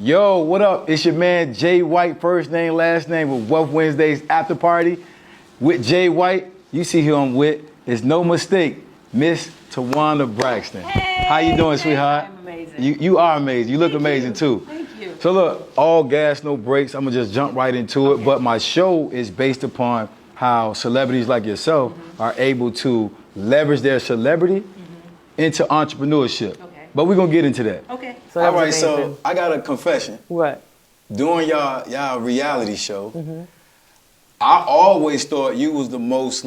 Yo, what up? It's your man Jay White, first name, last name with Wealth Wednesdays after party with Jay White. You see who I'm with. It's no mistake, Miss Towanda Braxton. Hey, how you doing, sweetheart? I'm amazing. You are amazing. You look amazing too. Thank you. So look, all gas, no brakes. I'm gonna just jump right into it. But my show is based upon how celebrities like yourself are able to leverage their celebrity into entrepreneurship. Okay. But we're gonna get into that. Okay. So All right, so I got a confession. What? During y'all reality show, I always thought you was the most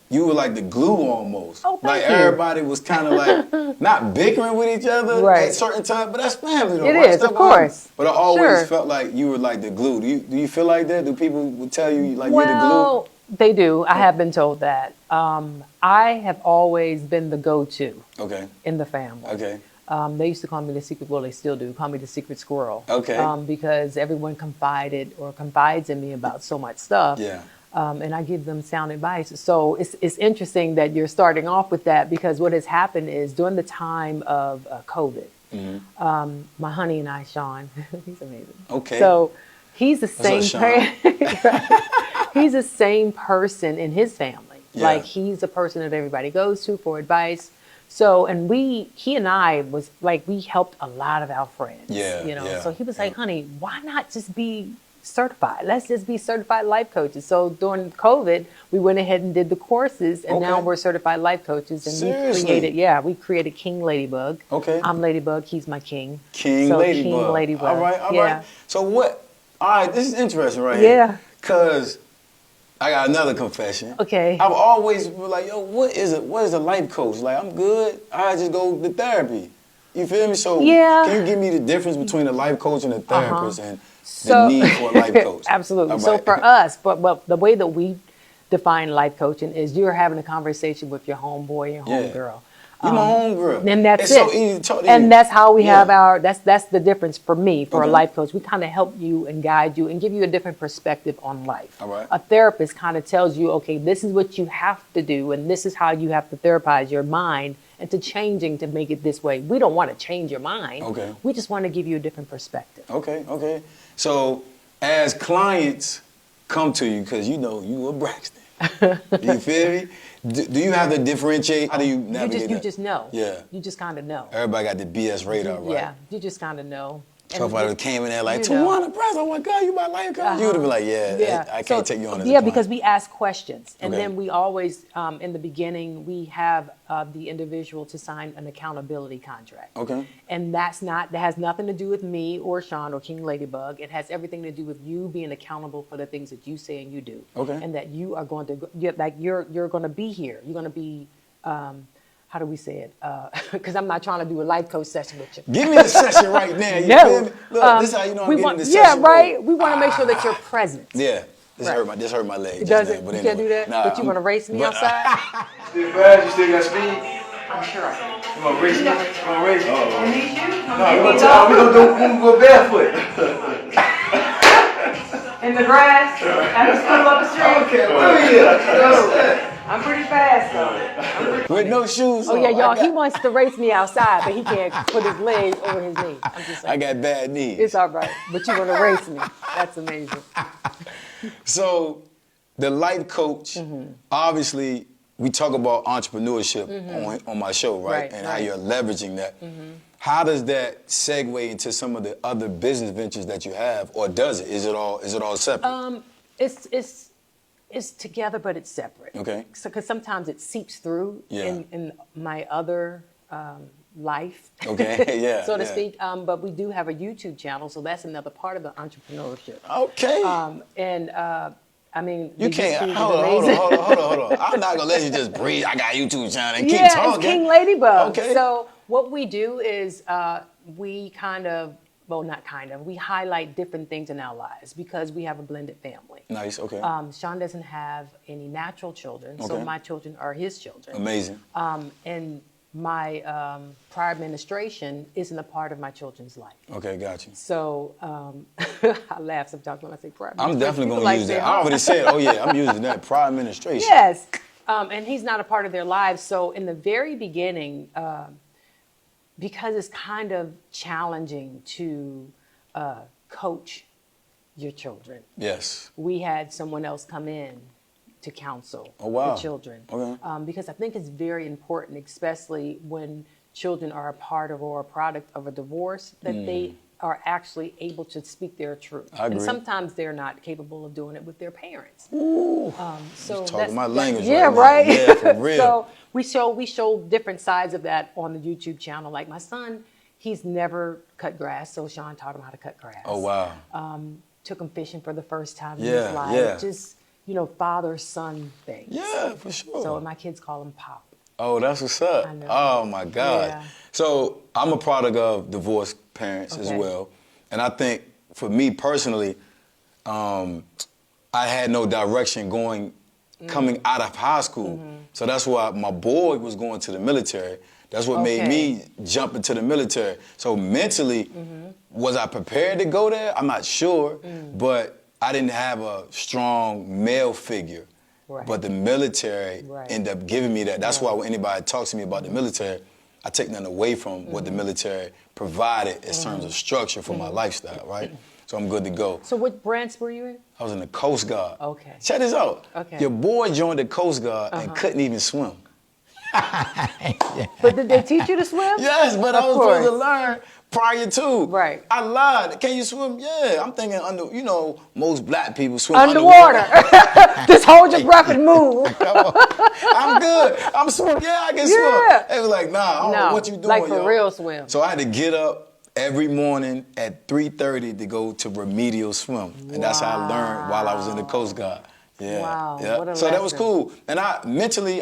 you were like the glue almost. Oh, thank like you. everybody was kind of like not bickering with each other Right. at certain times, but that's family though. It right? is, Stuff of course. But I always Sure. felt like you were like the glue. Do you feel like that? Do people would tell you like Well, you're the glue? they do. I have been told that. I have always been the go-to Okay. in the family. Okay. They used to call me the secret, well, they still do, call me the secret squirrel. Okay. Because everyone confides in me about so much stuff. Yeah. And I give them sound advice. So it's interesting that you're starting off with that, because what has happened is during the time of COVID, my honey and I, Sean, he's amazing. Okay. So he's the What's up, same he's the same person in his family. Yeah. Like he's the person that everybody goes to for advice. So, and he and I was like, we helped a lot of our friends. Yeah, You know, yeah, so he was like, honey, why not just be certified? Let's just be certified life coaches. So during COVID, we went ahead and did the courses, and now Okay. we're certified life coaches. And Seriously? we created King Ladybug. Okay. I'm Ladybug, he's my king. King So Ladybug. King Ladybug. All right, all Yeah. right. So what? All right, this is interesting right here. Yeah. Cause I got another confession. Okay. I've always been like, yo, what is a life coach? Like, I'm good. I just go to therapy. You feel me? So Yeah. can you give me the difference between a life coach and a therapist and So- the need for a life coach? Absolutely. All So right. for us, but the way that we define life coaching is you're having a conversation with your homeboy, your Yeah. homegirl. You my homegirl. And that's it's it. so easy to talk to And you. that's how we Yeah. have our, that's the difference for me, for Okay. a life coach. We kind of help you and guide you and give you a different perspective on life. All right. A therapist kind of tells you, okay, this is what you have to do, and this is how you have to therapize your mind into changing to make it this way. We don't want to change your mind. Okay. We just want to give you a different perspective. Okay. So as clients come to you, because you know you a Braxton. You feel me? Do you have to differentiate? How do you navigate You that? just know. Yeah. You just kind of know. Everybody got the BS radar, right? Yeah, you just kind of know. And Somebody it- came in there like, you know. Towanda Braxton, oh my God, you my life coach. You would have been like, I can't take you on as a Yeah, client. because we ask questions. And Okay. then we always, in the beginning, we have the individual to sign an accountability contract. Okay. And that has nothing to do with me or Sean or King Ladybug. It has everything to do with you being accountable for the things that you say and you do. Okay. And that you are going to, you're going to be here. You're going to be, how do we say it? Because I'm not trying to do a life coach session with you. Give me the session right now. You No. feel me? Look, this is how you know I'm getting the session. Yeah, right. We want to make sure that you're present. Yeah. This Right. hurt my leg. It just doesn't. now, You but can't do anyway. that. Nah, But you want to race me outside? Still fast? You still got speed? I'm sure I can. You want to race me? You want to race me? And these shoes? No, we gonna go barefoot. In the grass? At the school up the street? Okay, well, yeah. I'm pretty fast though. With no shoes Oh on. yeah, y'all. I got, He wants to race me outside, but he can't put his leg over his knee. I'm just I saying. got bad knees. It's all right, but you want to race me? That's amazing. So, the life coach, obviously, we talk about entrepreneurship on my show, right? Right, And how right. you're leveraging that. How does that segue into some of the other business ventures that you have, or does it? Is it all separate? It's together, but it's separate. Okay. So, because sometimes it seeps through Yeah. in my other life. Okay, yeah, so to yeah. speak. But we do have a YouTube channel, so that's another part of the entrepreneurship. Okay. I mean, You the can't. YouTube is Hold amazing. on. I'm not gonna let you just breathe. I got a YouTube channel and keep Yeah, talking. it's King Ladybug. Okay. So what we do is we we highlight different things in our lives because we have a blended family. Nice. Okay. Sean doesn't have any natural children, so Okay. my children are his children. Amazing. And my prior administration isn't a part of my children's life. Okay, got you. So I laugh sometimes when I say prior I'm administration. definitely People gonna like use say, that. "Huh?" I already said, oh yeah, I'm using that. Prior administration. Yes. And he's not a part of their lives. So in the very beginning, because it's kind of challenging to coach your children. Yes. We had someone else come in to counsel Oh, wow. the children. Okay. Because I think it's very important, especially when children are a part of or a product of a divorce, that they are actually able to speak their truth. I agree. And sometimes they're not capable of doing it with their parents. Ooh. So Talking my language yeah, right now. right. Yeah, for real. So we show different sides of that on the YouTube channel. Like my son, he's never cut grass, so Sean taught him how to cut grass. Oh, wow. Took him fishing for the first time in Yeah, his life. yeah. Just, father-son things. Yeah, for sure. So my kids call him Pop. Oh, that's what's up. I know. Oh, my God. Yeah. So I'm a product of divorced parents as Okay. well. And I think for me personally, I had no direction coming out of high school. So that's why my boy was going to the military. That's what made me jump into the military. So mentally, was I prepared to go there? I'm not sure, but I didn't have a strong male figure. Right. But the military Right. ended up giving me that. That's why when anybody talks to me about the military, I take nothing away from what the military provided in terms of structure for my lifestyle, right? So I'm good to go. So what branch were you in? I was in the Coast Guard. Okay. Check this out. Okay. Your boy joined the Coast Guard and couldn't even swim. But did they teach you to swim? Yes, but I was supposed to learn prior to. Right. I lied. Can you swim? Yeah. I'm thinking most black people swim Underwater. Just hold your breath and move. I'm good. I'm swimming. Yeah, I can Yeah. swim. They was like, nah, I don't know what you doing, like for yo. real swim. So I had to get up every morning at 3:30 to go to remedial swim. And that's how I learned while I was in the Coast Guard. Yeah. Wow, Yeah. what a So that was lesson. cool. And I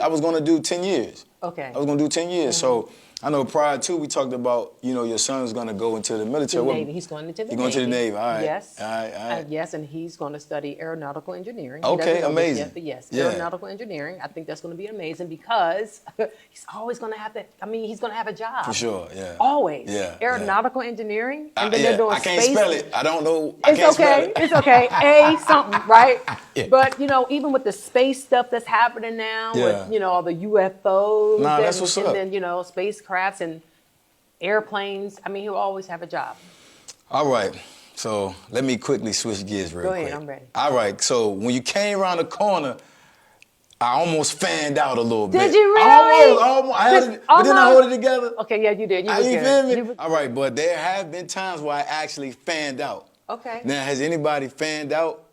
was gonna do 10 years. Okay. I was gonna do 10 years. So I know prior to we talked about, your son's gonna go into the military. The What- Navy. He's going into the He's Navy. going to the Navy. All right. Yes. All right. Yes, and he's going to study aeronautical engineering. He Okay, doesn't know this amazing. Yet, but yes, Yeah. aeronautical engineering. I think that's going to be amazing because he's always going to have that. I mean, he's going to have a job. For sure, yeah. Always. Yeah, Aeronautical engineering. And then Yeah, they're doing I can't space. spell it. I don't know. I It's can't spell okay. it. It's okay. A something, right? Yeah. But even with the space stuff that's happening now, Yeah. with all the UFOs, Nah, and, that's what's up. and then spacecrafts and airplanes. I mean, he'll always have a job. All right. So let me quickly switch gears real Go quick. ahead, I'm ready. All right. So when you came around the corner, I almost fanned out a little bit. Did you really? Almost. I held Just it, but then I almost? hold it together. Okay, yeah, you did. You was You good. feel me? You was- All right, but there have been times where I actually fanned out. Okay. Now, has anybody fanned out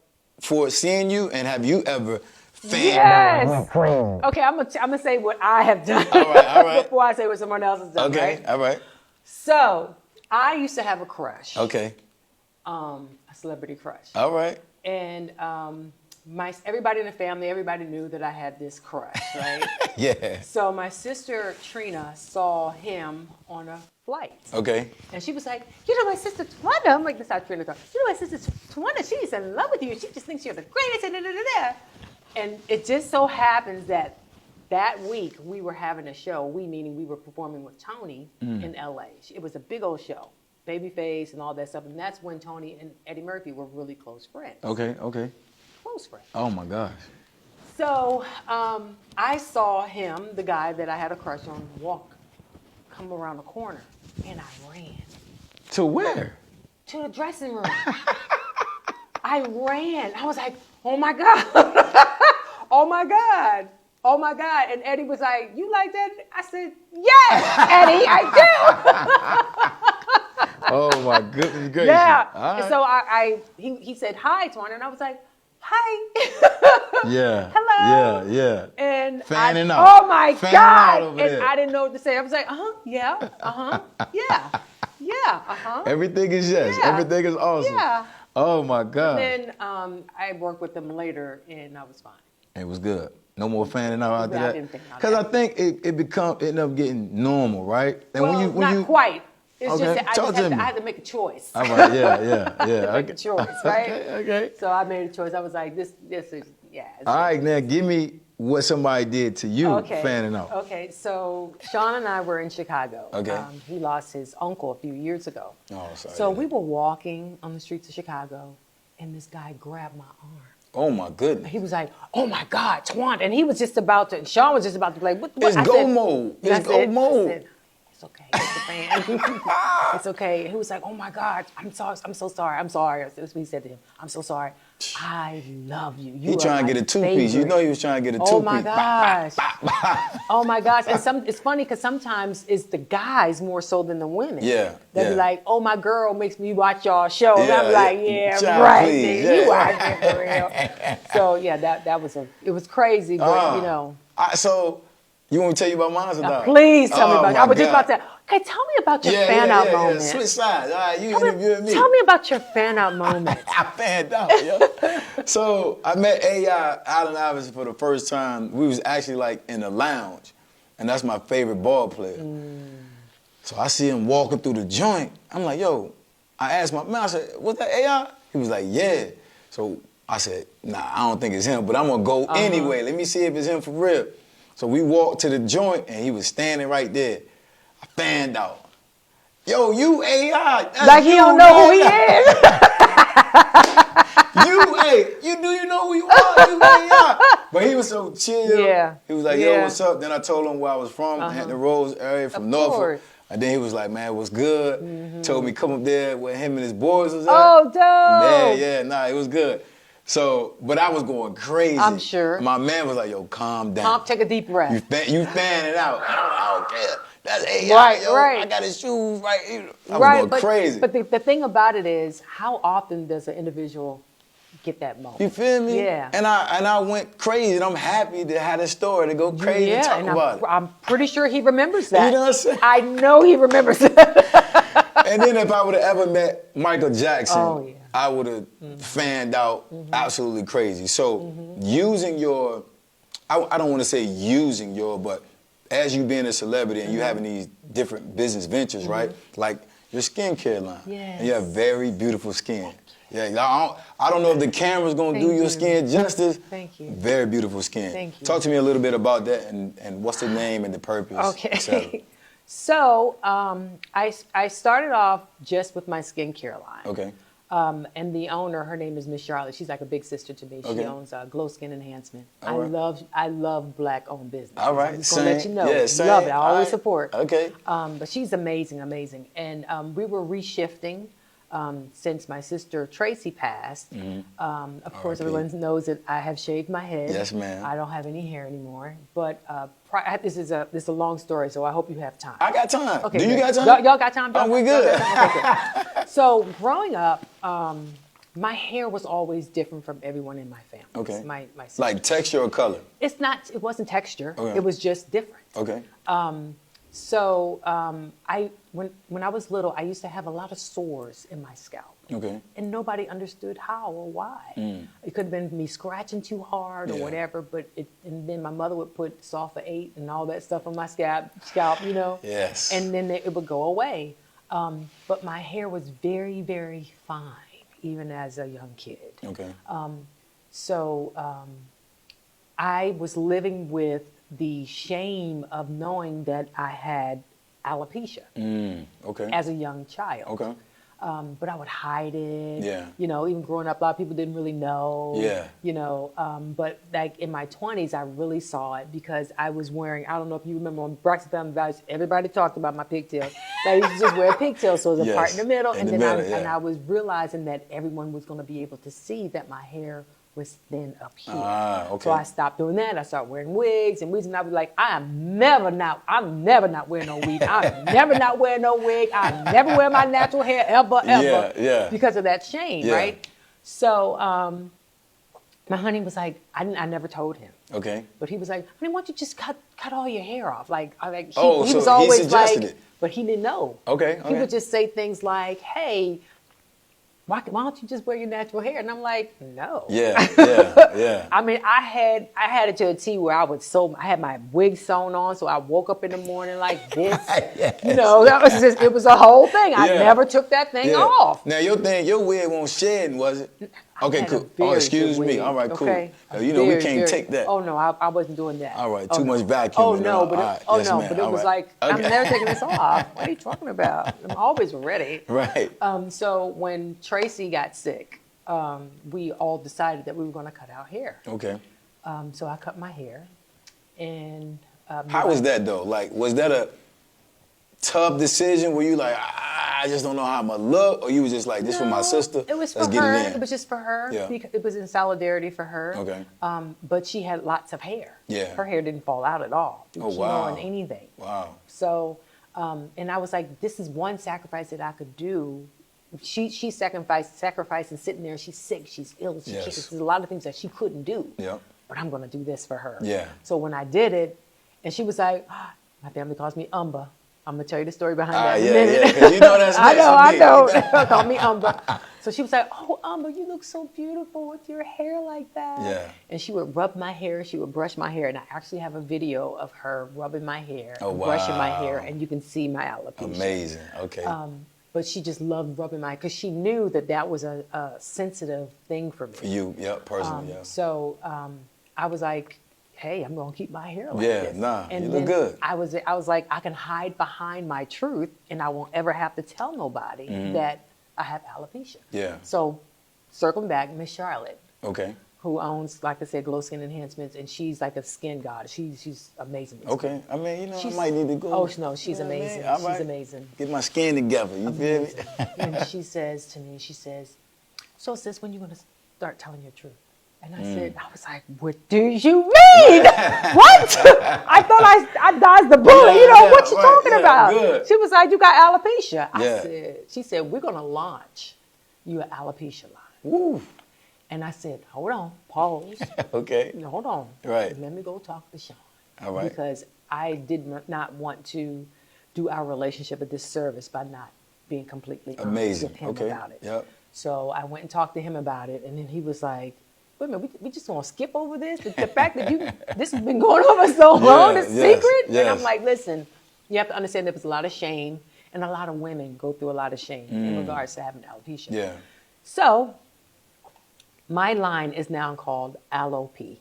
for seeing you, and have you ever fanned out? Yes. Okay, I'm gonna say what I have done. All right. Before I say what someone else has done. Okay. Right? All right. So I used to have a crush. Okay. A celebrity crush. All right. And everybody in the family, everybody knew that I had this crush, right? Yeah. So my sister Trina saw him on a flight. Okay. And she was like, my sister Towanda, I'm like, this is how Trina talks. My sister Towanda, she's in love with you. She just thinks you're the greatest. And, and it just so happens that week we were having a show, meaning we were performing with Tony in LA. It was a big old show, Babyface and all that stuff. And that's when Tony and Eddie Murphy were really close friends. Okay. Close friends. Oh my gosh. So I saw him, the guy that I had a crush on, come around the corner, and I ran To where? to the dressing room. I ran. I was like, oh my God. Oh my God. Oh my God. And Eddie was like, you like that? I said, yes, Eddie, I do. Oh my goodness gracious. Yeah. All right. And so he said, hi, Twana. And I was like, hi. Yeah. Hello. Yeah. And Fanning out. Oh my Fanning God. out over And there. I didn't know what to say. I was like, yeah, yeah, Everything is yes. Yeah. Everything is awesome. Yeah. Oh my God. Then I worked with them later, and I was fine. It was good. No more fanning out after Yeah, I that. didn't think about Because I that. think it ended up getting normal, right? And Well, not quite. It's Okay, just that talk to me. I had to make a choice. All right, yeah. Make a choice, right? Okay. So I made a choice. I was like, this is, yeah. All right, now give me what somebody did to you fanning out. Okay, so Sean and I were in Chicago. Okay. He lost his uncle a few years ago. Oh, sorry. So we were walking on the streets of Chicago, and this guy grabbed my arm. Oh my goodness. He was like, oh my God, Towanda. And he was just about to, Sean was just about to be like, what? It's I go said- mode. and I It's go said- mode. I said, It's okay. It's a fan. It's okay. He was like, oh my God, I'm so sorry. I'm sorry. That's what he said to him. I'm so sorry. I love you. You He are trying to my get a two-piece. You favorite." know he was trying to get a two-piece. Oh my gosh. Oh my gosh. And it's funny because sometimes it's the guys more so than the women. Yeah, They'll yeah. be like, oh, my girl makes me watch y'all show. And Yeah, I'm like, yeah. yeah, Child, right. please, Then. yeah. You watch it for real. So yeah, that was it was crazy, but you know. So, you want me to tell you about mine or not? Please tell me about it. my I was just God. about to. Okay, tell me about your fan out moment. Switch sides. All right, you Tell interviewing me. me about your fan out moment. I fanned out, yo. So I met AI, Allen Iverson, for the first time. We was actually like in the lounge, and that's my favorite ball player. So I see him walking through the joint. I'm like, yo. I asked my man, I said, was that AI? He was like, yeah. So I said, nah, I don't think it's him, but I'm gonna go anyway. Let me see if it's him for real. So we walked to the joint, and he was standing right there. I fanned out. Yo, you AI. That's Like he you, don't know who he man. is. Do you know who you are? You AI. But he was so chill. Yeah. He was like, yo, Yeah. what's up? Then I told him where I was from, Hampton Roads area from Of Norfolk. course. And then he was like, man, what's good? Told me come up there where him and his boys was at. Oh, dope. Yeah, it was good. So, but I was going crazy. I'm sure. My man was like, yo, calm down. Take a deep breath. You fan it out. I don't care. That's AI, Right, yo. right. I got his shoes right here. I was Right, going crazy. But the thing about it is, how often does an individual get that moment? You feel me? Yeah. And I went crazy, and I'm happy to have this story to go crazy and talk and about it. I'm pretty sure he remembers that. You know what I'm saying? I know he remembers that. And then if I would have ever met Michael Jackson, Oh, yeah. I would have fanned out absolutely crazy. So using your, I don't want to say using your, but as you being a celebrity and you having these different business ventures, right? Like your skincare line. Yes. And you have very beautiful skin. Yeah, I don't know if the camera's gonna Thank do your you. skin justice. Thank you. Very beautiful skin. Thank you. Talk to me a little bit about that and what's the name and the purpose, et cetera. Okay. So I started off just with my skincare line. Okay. And the owner, her name is Miss Charlotte. She's like a big sister to me. She Okay. owns Glow Skin Enhancement. All right. I love black-owned business. All right, I'm just gonna let same. you know. Yeah, same. Love it. I All always right. support. Okay. But she's amazing. And we were reshifting since my sister Tracy passed. Of course, R.I.P. everyone knows that I have shaved my head. Yes, ma'am. I don't have any hair anymore. But this is a long story, so I hope you have time. I got time. Okay, Do you good. got time? Y'all got time? Oh, we Y'all good. got time? Okay, good. So growing up, my hair was always different from everyone in my family. Okay. My sister. Like texture or color? It wasn't texture. Okay. It was just different. Okay. So when I was little, I used to have a lot of sores in my scalp. Okay. And nobody understood how or why. It could have been me scratching too hard or Yeah. whatever, and then my mother would put sulfate and all that stuff on my scalp, you know? Yes. And then it would go away. But my hair was very, very fine, even as a young kid. Okay. So I was living with the shame of knowing that I had alopecia Okay. as a young child. Okay. But I would hide it. Yeah. You know, even growing up, a lot of people didn't really know. Yeah. You know, but like in my 20s, I really saw it because I was wearing, I don't know if you remember on Braxton Family Values, everybody talked about my pigtails. I used to just wear pigtails, so it was a part in the middle. In And the then middle, and yeah. I was realizing that everyone was going to be able to see that my hair was thin up here. Okay. So I stopped doing that. I started wearing wigs and I was like, I'm never not wearing no wig. I'm never not wearing no wig. I never wear my natural hair ever. Yeah. Because of that shame, Yeah. right? So my honey was like, I never told him. Okay. But he was like, honey, why don't you just cut all your hair off? He Oh, was so he always suggested like, it. but he didn't know. Okay. He would just say things like, hey, why don't you just wear your natural hair? And I'm like, no. Yeah. I mean, I had it to a T where I had my wig sewn on, so I woke up in the morning like this. Yes. You know, it was a whole thing. I Yeah. never took that thing off. Now your wig won't shed, was it? Okay, had a cool. very Oh, excuse good me. wig, All right, cool. okay? You know, we Very, can't very- take that. Oh no, I wasn't doing that. All right, Oh, too no. much vacuum. Oh no, but Yes, it ma'am. was All like right. I'm never taking this off. What are you talking about? I'm always ready. Right. So when Tracy got sick, we all decided that we were going to cut our hair. Okay. So I cut my hair, and How was that though? Like, was that tough decision where you like, I just don't know how I'm gonna look, or you was just like, this for my sister? It was for Let's her. get it in. It was just for her. Yeah. Because it was in solidarity for her. Okay. But she had lots of hair. Yeah. Her hair didn't fall out at all. Oh, She wow. on anything. Wow. So, and I was like, this is one sacrifice that I could do. She sacrificed and sitting there. She's sick. She's ill. There's a lot of things that she couldn't do. Yeah. But I'm going to do this for her. Yeah. So when I did it, and she was like, my family calls me Umba. I'm going to tell you the story behind that in a minute. Yeah, 'cause you know that's I next. know. Call me Umba. So she was like, oh, Umba, you look so beautiful with your hair like that. Yeah. And she would rub my hair. She would brush my hair. And I actually have a video of her rubbing my hair, Oh, and brushing my wow. hair. And you can see my alopecia. Amazing. Okay. But she just loved rubbing my, because she knew that that was a sensitive thing for me. For you, yeah, personally, yeah. So I was like, hey, I'm going to keep my hair like Yeah, this. nah, and you then look good. I was like, I can hide behind my truth, and I won't ever have to tell nobody that I have alopecia. Yeah. So circling back, Miss Charlotte, Okay. who owns, like I said, Glow Skin Enhancements, and she's like a skin god. She's amazing. Okay. I mean, you know, She's- I might need to go. Oh, no, she's You know what I mean? amazing. All She's right. amazing. Get my skin together. You feel me? And she says to me, so sis, when you going to start telling your truth? And I said, I was like, what do you mean? What? I thought I dodged the bullet. Yeah, what you right, talking yeah, about? good. She was like, you got alopecia. Yeah. She said, we're going to launch you an alopecia line. Woo. And I said, hold on, pause. Okay. Hold on. Right. Let me go talk to Sean. All right. Because I did not want to do our relationship a disservice by not being completely honest Amazing. with him Okay. about it. Yep. So I went and talked to him about it, and then he was like, wait a minute, we just gonna skip over this? The fact that this has been going on for so long, Yeah, it's yes, secret? And yes. I'm like, listen, you have to understand there was a lot of shame, and a lot of women go through a lot of shame in regards to having alopecia. Yeah. So my line is now called Alope,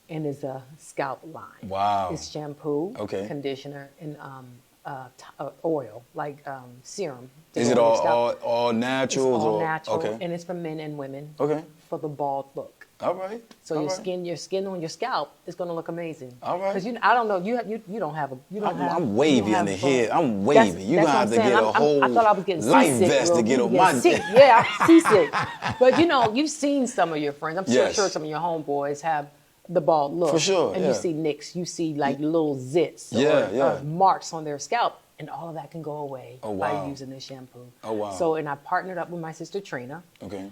and is a scalp line. Wow. It's shampoo, Okay. conditioner, and oil, like serum. to Is go it on your scalp. all It's naturals all or natural, okay? and it's for men and women Okay. for the bald look. All right. So All your right. skin on your scalp is going to look amazing. All right. Because I don't know, you don't have a, you don't have. I'm you wavy don't in the have, head. I'm that's- wavy. You that's gonna what have I'm to saying. get a whole I thought I was getting life seasick, vest to real get on quick. my Sick. Yeah, I'm seasick. But you've seen some of your friends. I'm Yes. sure some of your homeboys have the bald look. For sure, And yeah. you see nicks, you see like little zits Yeah, yeah. or marks on their scalp. And all of that can go away Oh, by wow. using this shampoo. Oh, wow. So, and I partnered up with my sister Trina. Okay.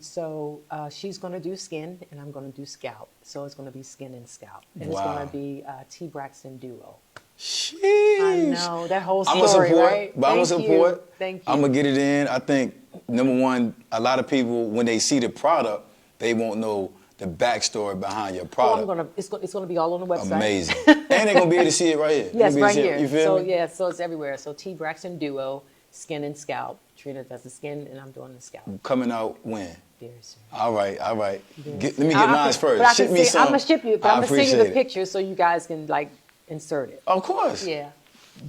So she's going to do skin, and I'm going to do scalp. So it's going to be skin and scalp. And it's Wow. going to be T. Braxton Duo. Sheesh. I know, that whole I'm story, gonna support, right? but I'm gonna Thank support. you. Thank you. I'm gonna get it in. I think number one, a lot of people when they see the product, they won't know the backstory behind your Oh, product. it's gonna be all on the website. Amazing. And they're gonna be able to see it right here. They're Yes, gonna right be able to see here. it. You feel So me? yeah, so it's everywhere. So T. Braxton Duo, skin and scalp. Trina does the skin, and I'm doing the scalp. Coming out when? Very soon. All right. Let me get I mine can- first. But I Ship can me see, some. I'm gonna ship you, but I I'm gonna send you appreciate the it. picture so you guys can like insert it. Of course. Yeah,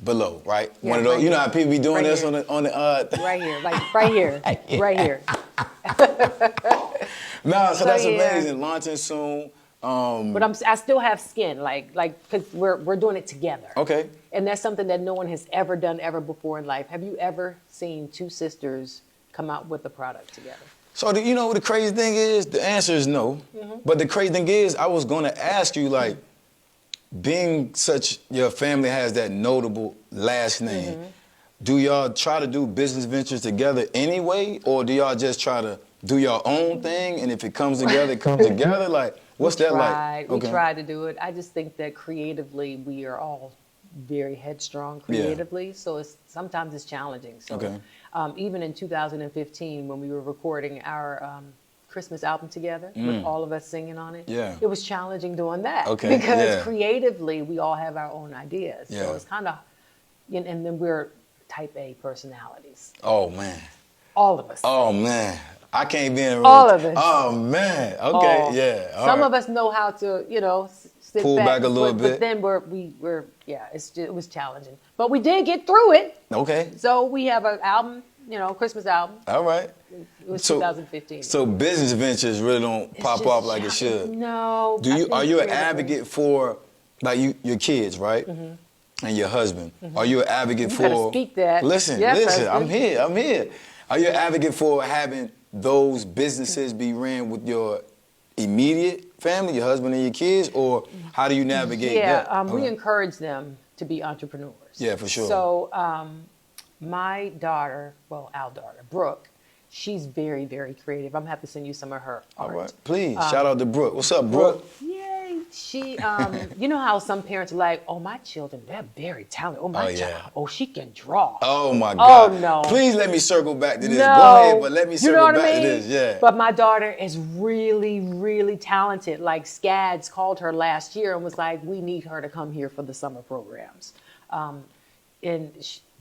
Below, right? Yeah, One of those. right You know here. how people be doing Right this here. on the. right here, like right here, right here. Nah, so that's yeah. amazing. Launching soon. But I still have skin, like because we're doing it together. Okay. And that's something that no one has ever done ever before in life. Have you ever seen two sisters come out with a product together? So you know what the crazy thing is? The answer is no. Mm-hmm. But the crazy thing is, I was gonna ask you, like, being such your family has that notable last name. Mm-hmm. Do y'all try to do business ventures together anyway, or do y'all just try to do your own thing, and if it comes together, it comes together? Like, what's that like? We tried to do it. I just think that creatively we are all very headstrong creatively, so sometimes it's challenging. So Okay. Even in 2015 when we were recording our Christmas album together with all of us singing on it, Yeah. it was challenging doing that Okay, because yeah. creatively we all have our own ideas. Yeah. So it's kind of, and then we're type A personalities, Oh man. all of us. Oh man. I can't be in a room. All of us. Oh man. Okay. all. Yeah. All Some right. of us know how to, sit Pull back a little but, bit. But then we're it was challenging. But we did get through it. Okay. So we have an album, Christmas album. All right. It was So- 2015. So business ventures really don't It's pop just off like it should. No. Do I you think are you an creatively- advocate for like your kids, right? Mm-hmm. and your husband. Are you an advocate You for? better speak that. Listen, Yes, listen. husband. I'm here. Are you an advocate for having those businesses be ran with your immediate family, your husband and your kids, or how do you navigate that? We Okay. encourage them to be entrepreneurs. Yeah, for sure. So my daughter, well, our daughter, Brooke, she's very, very creative. I'm gonna have to send you some of her art. All right, please. Shout out to Brooke. What's up, Brooke? Yay. She, you know how some parents are like, oh, my children, they're very talented. Oh, my Oh, child, yeah. oh, she can draw. Oh my God. no. Please let me circle back to this. No. Go ahead, but let me You circle know what back I mean? to this. Yeah. But my daughter is really, really talented. Like SCADS called her last year and was like, we need her to come here for the summer programs.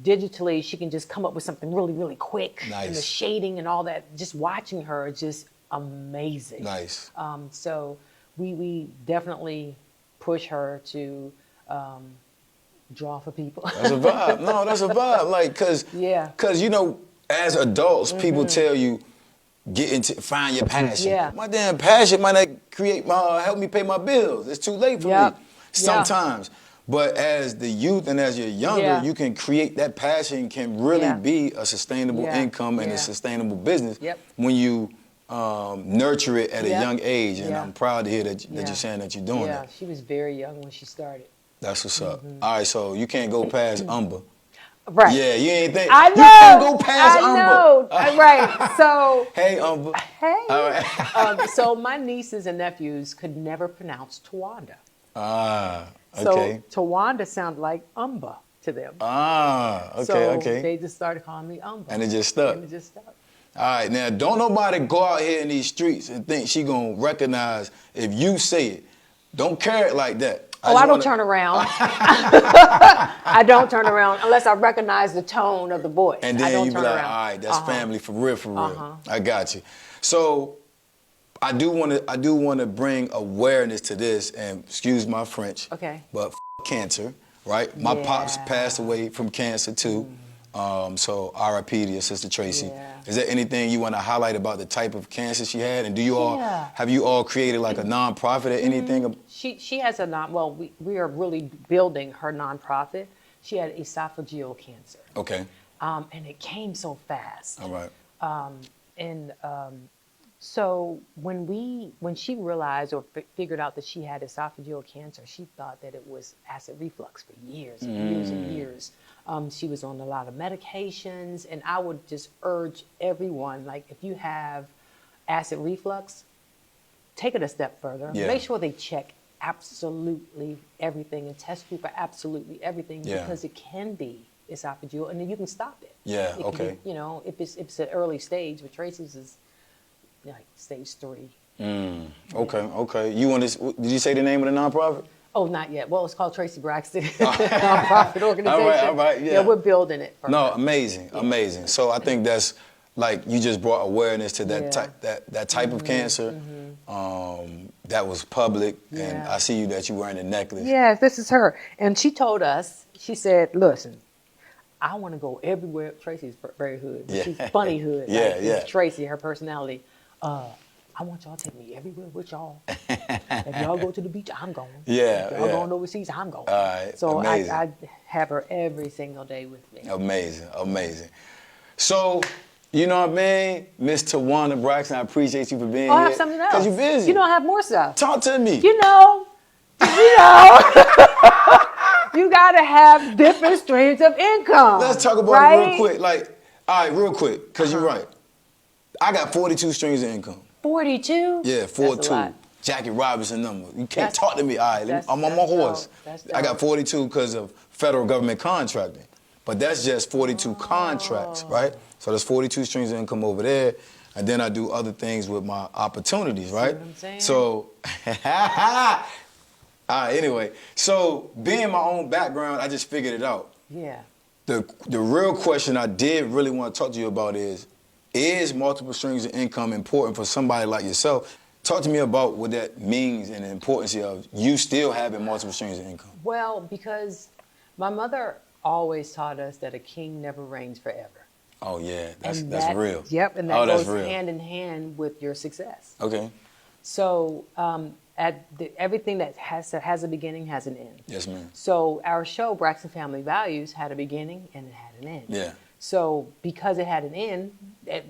Digitally, she can just come up with something really, really quick. Nice. And the shading and all that, just watching her is just amazing. Nice. So we definitely push her to draw for people. That's a vibe. No, that's a vibe. Like, Yeah. Cause you know, as adults, people tell you, find your passion. Yeah. My damn passion might not help me pay my bills. It's too late for Yep. me sometimes. But as the youth and as you're younger, Yeah. you can create that passion can really Yeah. be a sustainable Yeah. income and Yeah. a sustainable business Yep. when you nurture it at a Yep. young age. And Yeah. I'm proud to hear that Yeah. you're saying that you're doing Yeah, that. she was very young when she started. That's what's up. All right, so you can't go past Umber. Right. Yeah, you ain't think. I know. You can't go past I Umber. know. Right. So, Hey, Umber. hey. All right. So my nieces and nephews could never pronounce Towanda. Ah, okay. So Towanda sounded like Umba to them. Okay, so okay. they just started calling me Umba. And it just stuck. And it just stuck. All right, now don't nobody go out here in these streets and think she gonna recognize if you say it. Don't carry it like that. I just don't wanna- turn around. I don't turn around unless I recognize the tone of the voice. And I then don't you be turn like, around. all right, that's family for real, for real. I got you. So I do want to bring awareness to this, and excuse my French. Okay. But cancer, right? My pops Yeah. passed away from cancer too. So R.I.P. to your sister Tracy. Yeah. Is there anything you want to highlight about the type of cancer she had? And do you all Yeah. have you all created like a nonprofit or anything? She has we are really building her nonprofit. She had esophageal cancer. Okay. And it came so fast. All right. So when she realized or figured out that she had esophageal cancer, she thought that it was acid reflux for years and years and years. She was on a lot of medications, and I would just urge everyone, like if you have acid reflux, take it a step further. Yeah. Make sure they check absolutely everything and test you for absolutely everything Yeah. because it can be esophageal, and then you can stop it. Yeah, It can okay. be, if it's an early stage, but Tracy's is like stage 3. Okay. You want to? Did you say the name of the nonprofit? Oh, not yet. Well, it's called Tracy Braxton Nonprofit Organization. All right, yeah. We're building it. For No, her. amazing. So I think that's like you just brought awareness to that Yeah. that type of cancer. That was public, and Yeah. I see that you wearing a necklace. Yes, this is her. And she told us, she said, listen, I want to go everywhere. Tracy's very hood. But Yeah. She's funny hood. Yeah, Like, yeah. it's Tracy, her personality. I want y'all to take me everywhere with y'all. If y'all go to the beach, I'm going. Yeah, If y'all yeah. going overseas, I'm going. All right, So amazing. I have her every single day with me. Amazing. So, you know what I mean? Miss Towanda Braxton, I appreciate you for being Oh, I here. have something else. Because you're busy. You know, I have more stuff. Talk to me. You know, you gotta have different streams of income. Let's talk about right? it real quick. Like, all right, real quick, because you're right. I got 42 streams of income. 42? Yeah, That's a 42. lot. Jackie Robinson number. You can't That's- talk to me. All right, that's- I'm on my that's horse. dope. That's I got dope. 42 because of federal government contracting. But that's just 42 contracts, right? So there's 42 streams of income over there. And then I do other things with my opportunities, right? what I'm saying? So, anyway. So being my own background, I just figured it out. Yeah. The real question I did really want to talk to you about is multiple streams of income important for somebody like yourself? Talk to me about what that means and the importance of you still having multiple streams of income. Well, because my mother always taught us that a king never reigns forever. Oh yeah, And that's that- real. Yep, and that Oh, that's goes real. hand in hand with your success. Okay. So everything that has a beginning has an end. Yes, ma'am. So our show, Braxton Family Values, had a beginning and it had an end. Yeah. So because it had an end,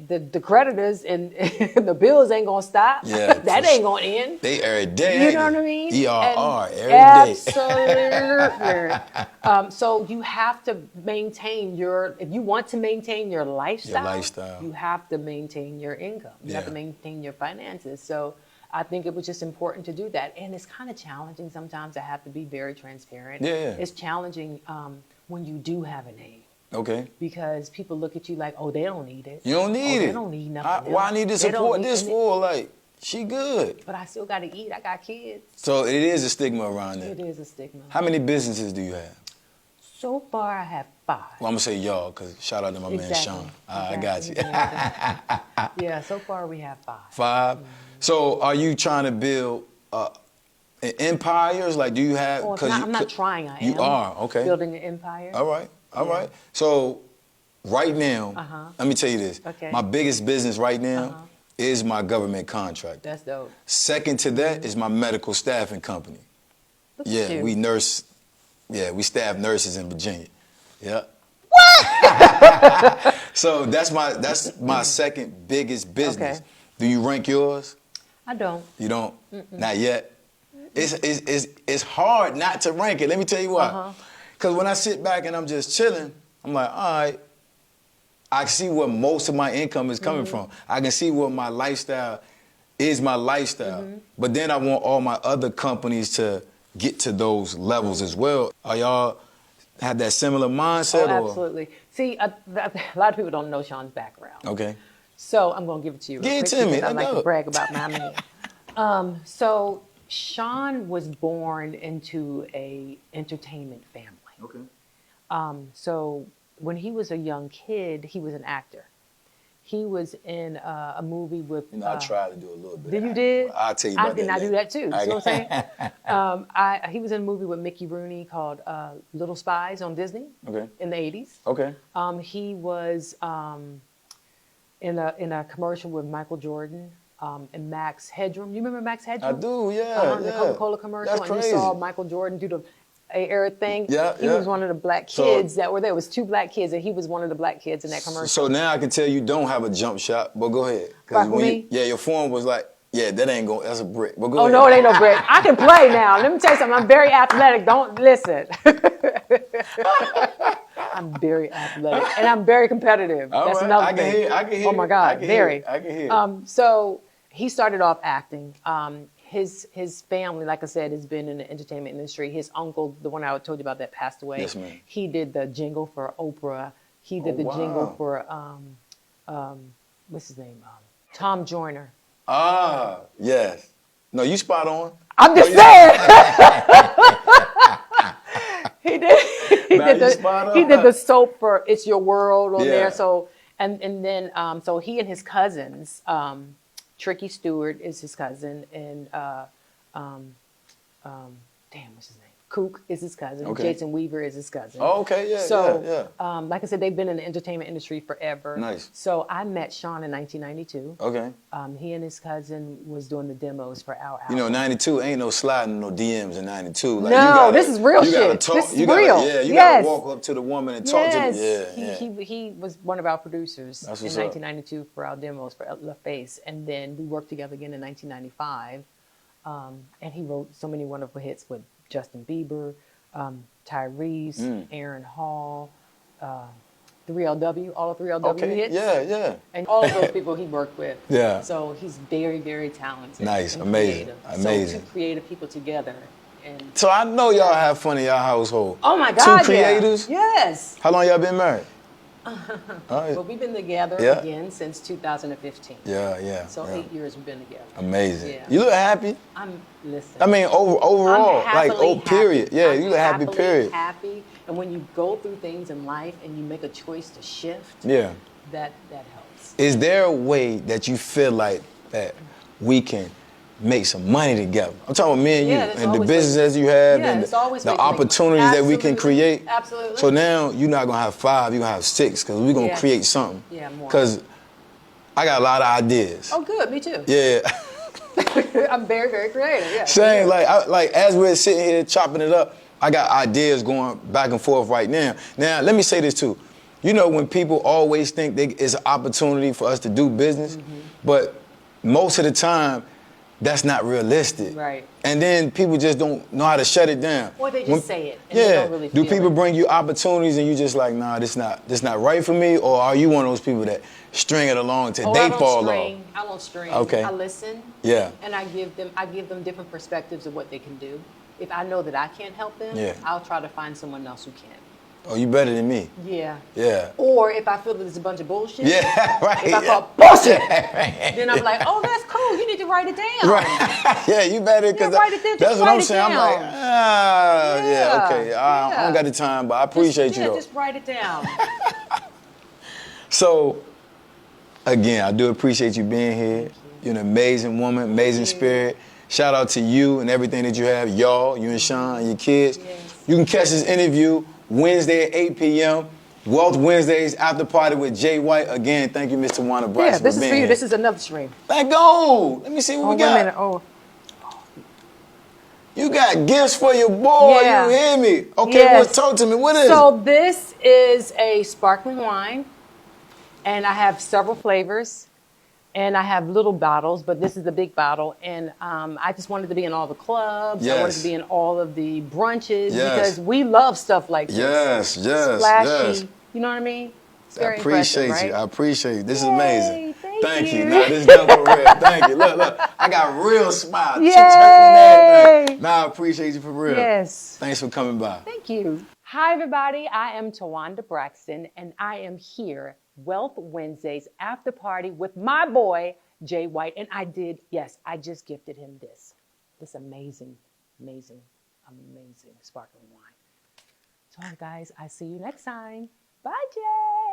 the creditors and the bills ain't gonna stop. Yeah, That ain't gonna end. They every day. You know what I mean? ERR And every day. Absolutely. So you have to maintain if you want to maintain your lifestyle, you have to maintain your income. You have to maintain your finances. So I think it was just important to do that. And it's kind of challenging sometimes. I have to be very transparent. Yeah. It's challenging when you do have a name. Okay. Because people look at you like, oh, they don't need it. You don't need it. They don't need nothing. Why I need to support this for? Like, she good. But I still got to eat. I got kids. So it is a stigma around that. It is a stigma. How many businesses do you have? So far, I have 5. Well, I'm going to say y'all, because shout out to my man, Sean. I got you. Yeah, so far we have 5. 5? Mm-hmm. So are you trying to build empires? Like, do you have... I'm not trying, I am. You are, okay. Building an empire. All right. All right. So right now, let me tell you this. Okay. My biggest business right now is my government contract. That's dope. Second to that is my medical staffing company. Look at you. We we staff nurses in Virginia. Yeah. What? So that's my second biggest business. Okay. Do you rank yours? I don't. You don't? Not yet. It's hard not to rank it. Let me tell you why. Because when I sit back and I'm just chilling, I'm like, all right, I see where most of my income is coming from. I can see what my lifestyle is my lifestyle. But then I want all my other companies to get to those levels as well. Are y'all have that similar mindset? Oh, absolutely. See, a lot of people don't know Sean's background. Okay. So I'm going to give it to you. Give it quick to me. because I like to know. brag about my man. So Sean was born into a entertainment family. Okay. So when he was a young kid, he was an actor. He was in a movie with... I tried to do a little bit. Did you did? I'll tell you about that. I do that too. See what I'm saying? He was in a movie with Mickey Rooney called Little Spies on Disney in the 80s. Okay. He was in a commercial with Michael Jordan and Max Headroom. You remember Max Headroom? I do, yeah. The Coca-Cola commercial. That's and crazy. you saw Michael Jordan do the era thing. Yeah, he was one of the black kids that were there. It was 2 black kids, and he was one of the black kids in that commercial. So now I can tell you don't have a jump shot, but go ahead. Rock with me? Your form was like, that ain't going, that's a brick. But go Oh, ahead. no, it ain't no brick. I can play now. Let me tell you something. I'm very athletic. Don't listen. I'm very athletic, and I'm very competitive. All That's right. another I can thing. hear. I can hear. Oh my God, very. I can hear. So he started off acting. His family, like I said, has been in the entertainment industry. His uncle, the one I told you about that passed away. Yes, ma'am. He did the jingle for Oprah. He did the jingle for what's his name? Tom Joyner. Ah, yes. No, you spot on. I'm just saying. He did the soap for It's Your World on there. So and then so he and his cousins, Tricky Stewart is his cousin, and what's his name? Kook is his cousin. Okay. Jason Weaver is his cousin. Oh, okay, yeah, so, like I said, they've been in the entertainment industry forever. Nice. So I met Sean in 1992. Okay. He and his cousin was doing the demos for our album. You know, 92 ain't no sliding no DMs in 92. Like, no, this is real you gotta shit. talk, This is you gotta, real. Yeah, you yes. gotta walk up to the woman and talk to them. Yeah, He was one of our producers in That's what's up. 1992 for our demos for La Face, and then we worked together again in 1995. And he wrote so many wonderful hits with Justin Bieber, Tyrese, Aaron Hall, 3LW, all the 3LW hits. Yeah. And all of those people he worked with. Yeah. So he's very, very talented. Nice, and amazing, creative. amazing. So 2 creative people together. And So I know y'all have fun in y'all household. oh my God, 2 creators? yeah. Yes. How long y'all been married? All right. Well, we've been together Yeah. again since 2015. Yeah. So 8 years we've been together. Amazing. Yeah. You look happy. Listen. I mean, overall, I'm like, happily period. happy. Yeah, I'm you look happy, happily period. Happy. And when you go through things in life and you make a choice to shift, Yeah. that helps. Is there a way that you feel like that we can make some money together? I'm talking about me and Yeah, you, there's and the always businesses you have, Yeah, and there's always the ways to make money. opportunities that we can Absolutely. create. Absolutely. So now you're not gonna have 5, you're gonna have 6, because we're gonna Yeah. create something. Yeah, more. Because I got a lot of ideas. Oh, good. Me too. Yeah. I'm very, very creative. Yeah. Same, like as we're sitting here chopping it up, I got ideas going back and forth right now. Now, let me say this too. You know, when people always think it's an opportunity for us to do business, but most of the time, that's not realistic. Right. And then people just don't know how to shut it down. Or they just say it and yeah. they don't really feel Do people it. bring you opportunities and you just like, nah, this not right for me? Or are you one of those people that string it along till they fall off? I won't string. Okay. I listen. Yeah. And I give them different perspectives of what they can do. If I know that I can't help them, Yeah. I'll try to find someone else who can. Oh, you better than me. Yeah. Yeah. Or if I feel that it's a bunch of bullshit. Yeah, right. If I yeah. call bullshit, then I'm like, oh, that's cool. You need to write it down. Right. Yeah, you better, because Yeah, write it down. that's Just what write I'm it saying. I'm like, down. yeah, okay. I don't got the time, but I appreciate you though. Just write it down. So, again, I do appreciate you being here. You're an amazing woman, amazing spirit. Shout out to you and everything that you have, y'all, you and Sean and your kids. Yes. You can catch this interview Wednesday at 8 p.m. Wealth Wednesdays after party with Jay White. Again, thank you, Mr. Towanda Braxton. Yeah, this is being for you. here. This is another stream. Let go. Let me see what we Wait got. a minute. Oh. You got gifts for your boy. Yeah. You hear me? Okay, Yes. talk to me. What is it? So this is a sparkling wine, and I have several flavors, and I have little bottles, but this is the big bottle, and I just wanted to be in all the clubs. I wanted Yes. to be in all of the brunches Yes. because we love stuff like this. Yes, yes, Splashy. yes. You know what I mean? It's I very appreciate impressive, you. right? I appreciate you. This is Yay, amazing. thank you. Nah, this is done for real. Thank you. Look. I got real smile. Yay. Cheeks hurting and everything. Nah, I appreciate you for real. Yes. Thanks for coming by. Thank you. Hi, everybody. I am Towanda Braxton, and I am here, Wealth Wednesdays after party with my boy, Jay White. And I just gifted him this amazing sparkling wine. So, guys, I see you next time. Bye, Jay.